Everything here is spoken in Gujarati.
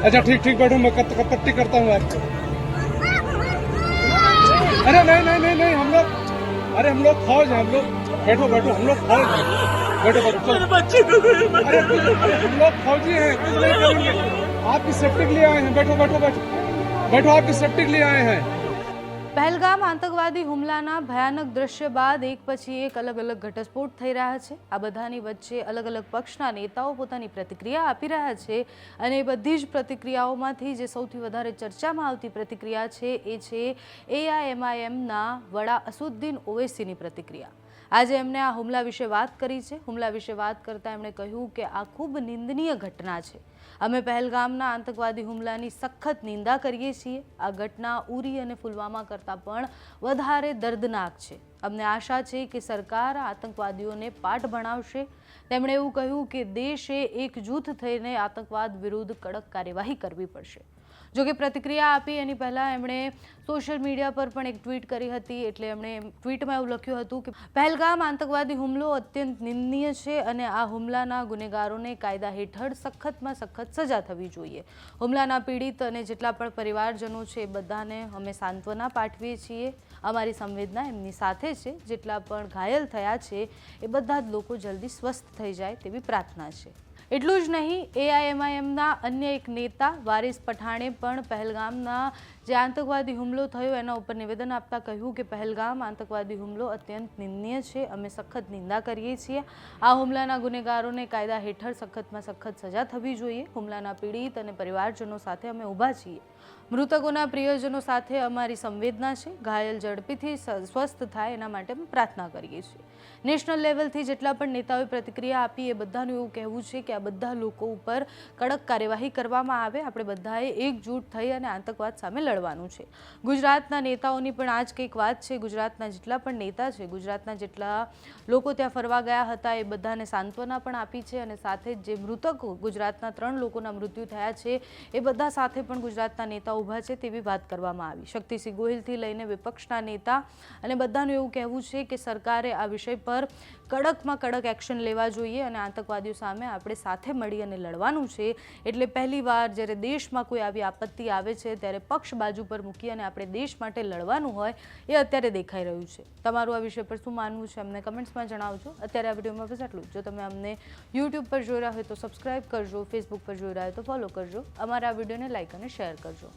अच्छा ठीक ठीक बैठो, मैं पट्टी करता हूँ आपको। अरे नहीं नहीं नहीं नहीं, हम लोग फौज हैं, हम लोग। बैठो बैठो, हम लोग फौज हैं। बैठो बैठो, चलो। अरे हम लोग फौजी हैं, कुछ नहीं करेंगे। आपकी सेफ्टी के लिए आए हैं। बैठो बैठो बैठो बैठो, आपकी सेफ्टी के लिए आए हैं। પહેલગામ આતંકવાદી હુમલાના ભયાનક દ્રશ્ય બાદ એક પછી એક અલગ અલગ ઘટસ્ફોટ થઈ રહ્યા છે। આ બધાની વચ્ચે અલગ અલગ પક્ષના નેતાઓ પોતાની પ્રતિક્રિયા આપી રહ્યા છે અને એ બધી જ પ્રતિક્રિયાઓમાંથી જે સૌથી વધારે ચર્ચામાં આવતી પ્રતિક્રિયા છે એ છે એઆઈએમઆઈએમના વડા અસદુદ્દીન ઓવૈસીની પ્રતિક્રિયા। આજે એમણે આ હુમલા વિશે વાત કરી છે। હુમલા વિશે વાત કરતાં એમણે કહ્યું કે આ ખૂબ નિંદનીય ઘટના છે। અમે પહેલગામના આતંકવાદી હુમલાની સખત નિંદા કરીએ છીએ। આ ઘટના ઉરી અને પુલવામા કરતાં પણ વધારે દર્દનાક છે। અમને આશા છે કે સરકાર આતંકવાદીઓને પાઠ ભણાવશે। તેમણે એવું કહ્યું કે દેશે એકજૂથ થઈને આતંકવાદ વિરુદ્ધ કડક કાર્યવાહી કરવી પડશે। જો કે પ્રતિક્રિયા આપી એની પહેલાં એમણે સોશિયલ મીડિયા પર પણ એક ટ્વીટ કરી હતી। એટલે એમણે ટ્વીટમાં એવું લખ્યું હતું કે પહેલગામ આતંકવાદી હુમલો અત્યંત નિંદનીય છે અને આ હુમલાના ગુનેગારોને કાયદા હેઠળ સખતમાં સખત સજા થવી જોઈએ। હુમલાના પીડિત અને જેટલા પણ પરિવારજનો છે એ બધાને અમે સાંત્વના પાઠવીએ છીએ। અમારી સંવેદના એમની સાથે છે। જેટલા પણ ઘાયલ થયા છે એ બધા જ લોકો જલ્દી સ્વસ્થ થઈ જાય તેવી પ્રાર્થના છે। એટલું જ નહીં, એઆઈએમઆઈએમના અન્ય એક નેતા વારિસ પઠાણે પણ પહેલગામના જે આતંકવાદી હુમલો થયો એના ઉપર નિવેદન આપતા કહ્યું કે પહેલગામ આતંકવાદી હુમલો અત્યંત નિંદનીય છે। અમે સખત નિંદા કરીએ છીએ। આ હુમલાના ગુનેગારોને કાયદા હેઠળ સખતમાં સખત સજા થવી જોઈએ। હુમલાના પીડિત અને પરિવારજનો સાથે અમે ઊભા છીએ। મૃતકોના પ્રિયજનો સાથે અમારી સંવેદના છે। ઘાયલ ઝડપીથી સ્વસ્થ થાય એના માટે અમે પ્રાર્થના કરીએ છીએ। નેશનલ લેવલથી જેટલા પણ નેતાઓએ પ્રતિક્રિયા આપી એ બધાનું એવું કહેવું છે કે આ બધા લોકો ઉપર કડક કાર્યવાહી કરવામાં આવે। આપણે બધાએ એકજૂટ થઈ અને આતંકવાદ સામે લડવાનું છે। ગુજરાતના નેતાઓની પણ આ જ કંઈક વાત છે। ગુજરાતના જેટલા પણ નેતા છે, ગુજરાતના જેટલા લોકો ત્યાં ફરવા ગયા હતા એ બધાને સાંત્વના પણ આપી છે અને સાથે જે મૃતકો ગુજરાતના 3 લોકોના મૃત્યુ થયા છે એ બધા સાથે પણ ગુજરાતના નેતાઓ ઊભા છે તેવી વાત કરવામાં આવી। શક્તિસિંહ ગોહિલથી લઈને વિપક્ષના નેતા અને બધાનું એવું કહેવું છે કે સરકારે આ વિષય પર કડકમાં કડક એક્શન લેવા જોઈએ અને આતંકવાદીઓ સામે આપણે સાથે મળી અને લડવાનું છે। એટલે પહેલીવાર જ્યારે દેશમાં કોઈ આવી આપત્તિ આવે છે ત્યારે પક્ષ બાજુ પર મૂકી અને આપણે દેશ માટે લડવાનું હોય એ અત્યારે દેખાઈ રહ્યું છે। તમારું આ વિષય પર શું માનવું છે અમને કમેન્ટ્સમાં જણાવજો। અત્યારે આ વિડીયોમાં બસ આટલું જ। જો તમે અમને યુટ્યુબ પર જોઈ રહ્યા હોય તો સબસ્ક્રાઇબ કરજો, ફેસબુક પર જોઈ રહ્યા હોય તો ફોલો કરજો, અમારા આ વિડીયોને લાઇક અને શેર કરજો।